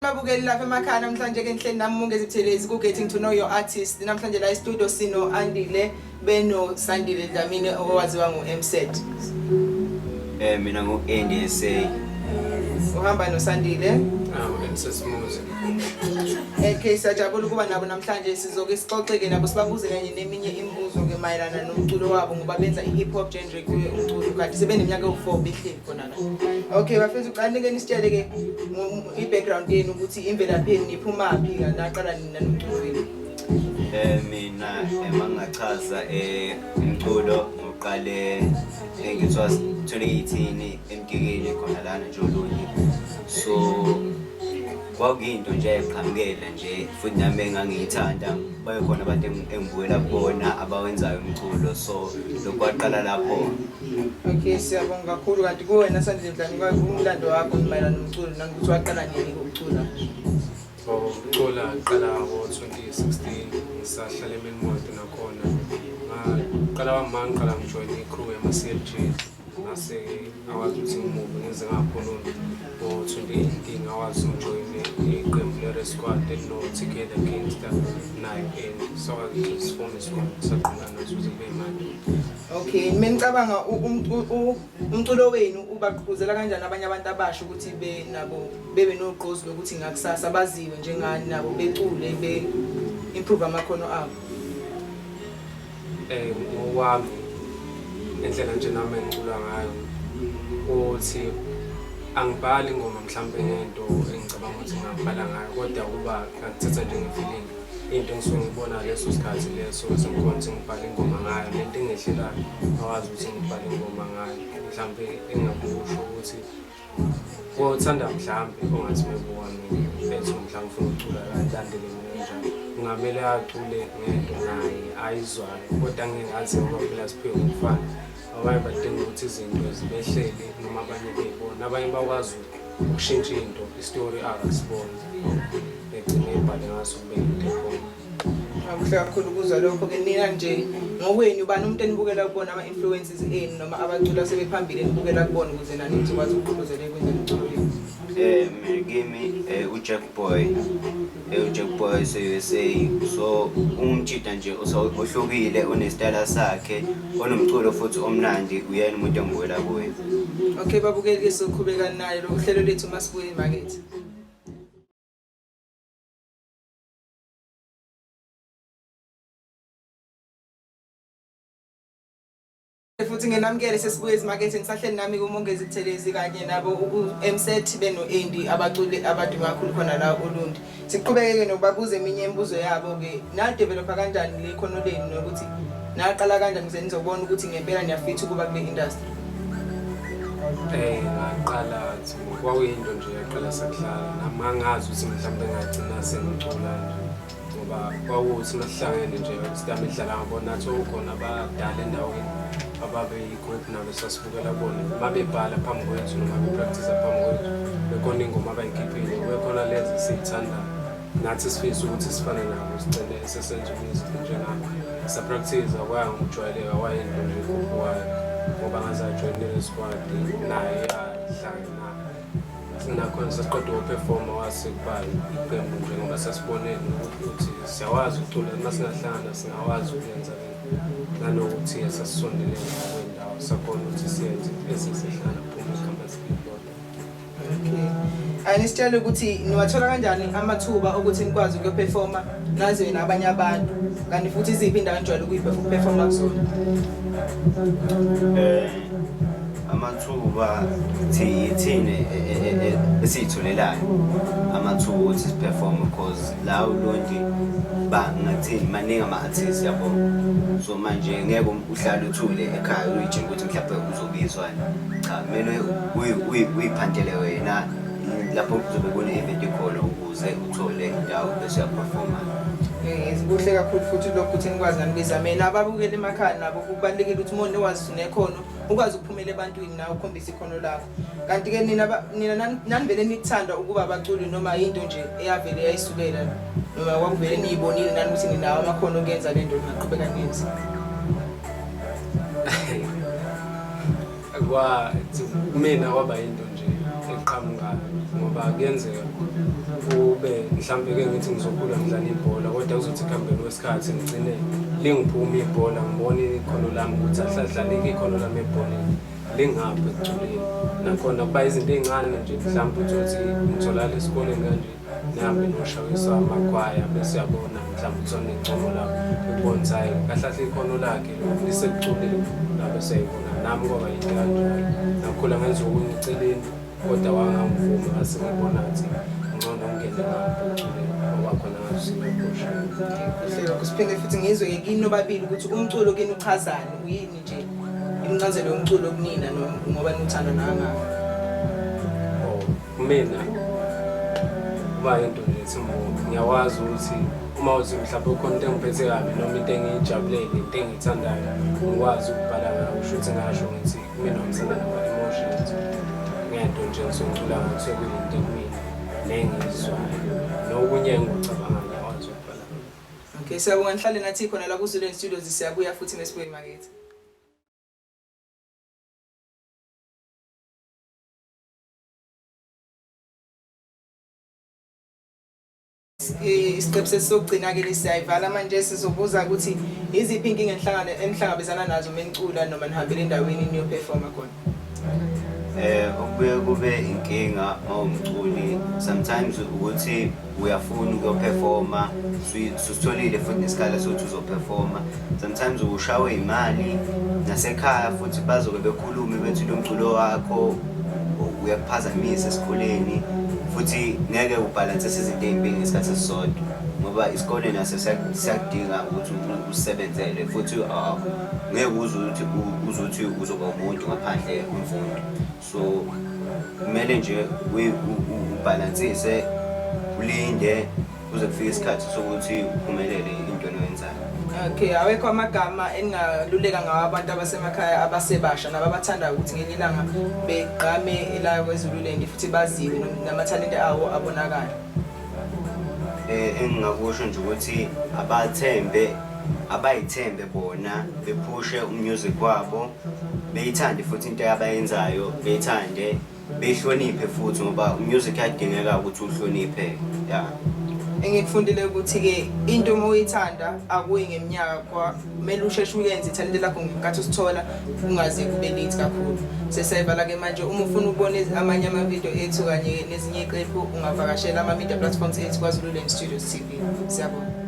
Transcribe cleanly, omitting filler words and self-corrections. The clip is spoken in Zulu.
Babukeli lapha emakhaya namhlanje ke enhleni nami Mongezi Buthelezi ku Getting to Know Your Artist. Namhlanje la e-studio sino Andile Sandile Dlamini owaziwa ngo-MZ. Mina ngo-NDSA. Uhamba noSandile? Sesimuzi. Okay, sajabula ukuba nabo namhlanje sizoke sixoxeke nabo sibabuze kanye neminye imibuzo ke mayelana nomculo wabo ngoba benza i-hip hop genre kuye umculo kanti sebeneminyaka ewu4 behleli khona la. Okay, bafethu uqanike nisitshele ke i-background yenu ukuthi imvelaphi yenu niphumaphi naqala nina nomculo wenu. Mina mangachaza umculo ngoqale ngitwas 2018 emgigeni khona lana Zululand. So kwakuyinto nje eqhamukela nje futhi nami engangiyithanda bayekhona abantu engibuyela kubona abawenzayo umculo so lokwaqala lapho. Okay, siyabonga kakhulu kanti kuwena Sandile Dlamini umlando wakho mayelana nomculo nangokuthi waqala nini ukucula? Ukucula qala ngo-2016 ngisahlala eMelmondo nakhona. Ngaqala wamangqala ngijoyina i-crew yama-CLG. Ngase awazi ukuthi ngimuve ngenze ngaphonona ngo-2018 awazi ngijoyine iqembu le-squad elino-G.T.K.Y.A Gangster nayo so akuyisifome squad saqhumana suze kube manje. Okay, mina ngicabanga umculo wenu ubaqhubuzela kanjani abanye abantu abasha ukuthi bebe nogqozi lokuthi ngakusasa baziwe njengani nabo becule improve amakhono abo. Ngowami indlela nje nami engicula ngayo ukuthi angibhali ingoma mhlambe ngento engicabanga ukuthi ngibhala ngayo kodwa kuba ngithatha nje ngefeeling into engisuke ngibona leso sikhathi leso sengikhona ukuthi ngibhale ingoma ngayo lento engehlelayo awazi ukuthi ngibhale ingoma ngayo mhlambe engakusho ukuthi wothanda mhlambe ongathi mebona ethi mhlambe ufuna ukucula kanjani kanjani ungamele acule ngento naye ayizwayo kodwa ngingazi ngoba phela siphiwe ukufana abanye badinga ukuthi izinto zibehlele noma abanye bebona abanye bakwazi ukushintsha into istory akasibona egcine ibhale ngaso kubekade khona. Akuhle kakhulu ukuzwa lokho ke nina nje ngokwenu ubani umuntu enibukela kubona ama-influences enu noma abacula sebephambili enibukela kubona ukuze nani nizokwazi ukuqhubuzela ekwenzeni umculo wenu? Kimi u-G.T.K.Y.A se-USA so umtshita nje ohlukile onesitayela sakhe onomculo futhi omnandi uyena umuntu engibuwela kuye. Okay babukeli ke soqhubeka nayo lo hlelo lethu masibuye emakethe. Futhi ngenamukele sesibuye ezimakethe ngisahleli nami kuMongezi Buthelezi kanye nabo uMZ beno-Andy abaculi abaduma kakhulu khona la uLundi. Siqhubeke nokubabuza eminye imibuzo yabo ke nadevelopa kanjani le khono lenu nokuthi naqala kanjani ukuze nizobona ukuthi ngempela niyafitha ukuba kule industry. Ngaqala kwakuyinto nje yaqala sakuhlala namangazi ukuthi mhlambe ngagcina sengicula nje ngoba kwawuthi masihlangene nje sidame idlala ngabona nathi ukhona abadala endaweni ababe i-group nabo sasibukela bona babebhala phambi kwethu noma bepractice phambi kwethu bekhona ingoma abayikhiphile bekhona lezi siyithanda nathi sifisa ukuthi sifane nabo sigcine sesenza music njengabo sapractice akwaya ngokujwayeleka wayinto nje kubuwayo ngoba ngazajoyinele squad naye ahlangana sinakhona sasiqeda ukuperforma wasekubali iqembu nje ngoba sasibonene ukuthi siyawazi ukucula masingahlangana singawazi ukuyenza nanokuthi sasisondelene kwendawo sakhona ukuthi siyenze esihlala phuma ecampus lodwa. Okay. Anisitshela ukuthi niwathola kanjani amathuba ukuthi nikwazi ukuperforma naziwe nabanye abantu kanti futhi iziphi indawo enjwayele ukuyiperforma kusona? Amathuba thine esiyitholelayo amathuba ukuthi siperform because la uLundi ngathini maningi ama-artists yabo so manje ngeke uhlale uthule ekhaya uyitshela ukuthi mhlawumbe uzobizwani cha kumele uyiphantele wena lapho kuzobe kune-event ikhona ukuze uthole indawo bese uyaperforma. Kuhle kakhulu futhi lokho ukuthi nikwazi nani bezamela ababukela emakhaya nabo kubalulekile ukuthi umuntu owazi unekhono ukwazi ukuphumela ebantwini nawe ukhombisa ikhono lakho kanti ke nina nanivele nikuthanda ukuba abaculi noma into nje eyavele yayisulela noma kwakuvele niyibonile nani ukuthi ninawo amakhono okuyenza le nto ningaqhubeka niyenze? Mina kwaba into nje eqhamuka ngoba kuyenzeka ube mhlambe-ke ngithi ngizokhula ngidlala ibhola kodwa kuzothi ekuhambeni kwesikhathi ngigcine lingiphuma ibhola ngibone ikhono lami ukuthi ahladlaleke ikhono lami ebholeni lingaphi ekuculeni nakhona kuba izinto ey'ncane nje mhlawumbe uthi ngitholakala esikoleni kanje nihambe noshayisa amakhwaya bese yabona mhlawumbe uthole ingcono lakho ekubona ukuthi hhayi kahlahle ikhono lakhe lisekuculeni nabe seyibona nami kwaba yinto kanjalo nakhula ngenza okunye eceleni kodwa wangangivuma ngase ngibona ukuthi ngcono ngingene ngaphi ekuculeni ngoba khona ngazisimephusha. Kuhle lokho siphinde futhi ngizwe-ke kini nobabili ukuthi umculo kini uchazani uyini nje incazelo yomculo kunina ngoba niwuthanda nangako. Mina kuba into nje ethi ngiyakwazi ukuthi uma uthi mhlawumbe ukhona into engiphethe kabi noma into engiyijabulele into engiyithandayo ngikwazi ukubhala ngayo kusho ukuthi ngasho ngithi kumina ngizana nama-emotions ngento nje ngizocula ngayo sekuyinto kumina nengiyizwayo nokunye engikucabanga ngiyakwazi ukubhala. Okay, siyabonga nihlale nathi khona la ku-Zululand Studios siyabuya futhi nesibuye emakethe. Isiqephu sesizogcina-ke siyayivala manje sizobuza ukuthi yiziphi inkinga enihlangabezana nazo menicula noma nihambele endaweni niyophefoma khona. Okubuye kube inkinga mawumculi sometimes ukuthi uyafuna ukuyophefoma susitholile futhi nesikhala sokuthi uzophefoma sometimes ushawe imali nasekhaya futhi bazobe bekhulume bethi lo mculo wakho uyakuphazamisa esikoleni futhi ngeke ubhalanse izinto ey'mbili ngesikhathi esisodwa ngoba isikole naso siyakudinga ukuthi usebenzele futhi ngeke uzuthi uzoba umuntu ngaphandle kwemfundo so kumele nje ubhalansise ulinde kuze kufike isikhathi sokuthi uphumelele into oyenzayo. Okay, awekho amagama engingaluleka ngawo abantu abasemakhaya abasebasha nababathandayo ukuthi ngelinye ilanga begqame la kweZululand futhi baziwe namathalente awo abonakala. Engingakusho nje ukuthi abayithembe bona bephushe umusic wabo beyithande futhi into abayenzayo beyithande behloniphe futhi ngoba umusic yadingeka ukuthi uhloniphe ya. Engikufundile ukuthi-ke into uma uyithanda akuyi ngeminyaka kumele usheshe uyenze ithalente lakho ngenkathi usithola ungaze kube late kakhulu. Sesiyayivala-ke manje uma ufuna ukubona amanye amavidiyo ethu kanye nezinye iqephu ungavakashela ama-media platforms ethu kwa-Zululand Studios TV. Siyabonga.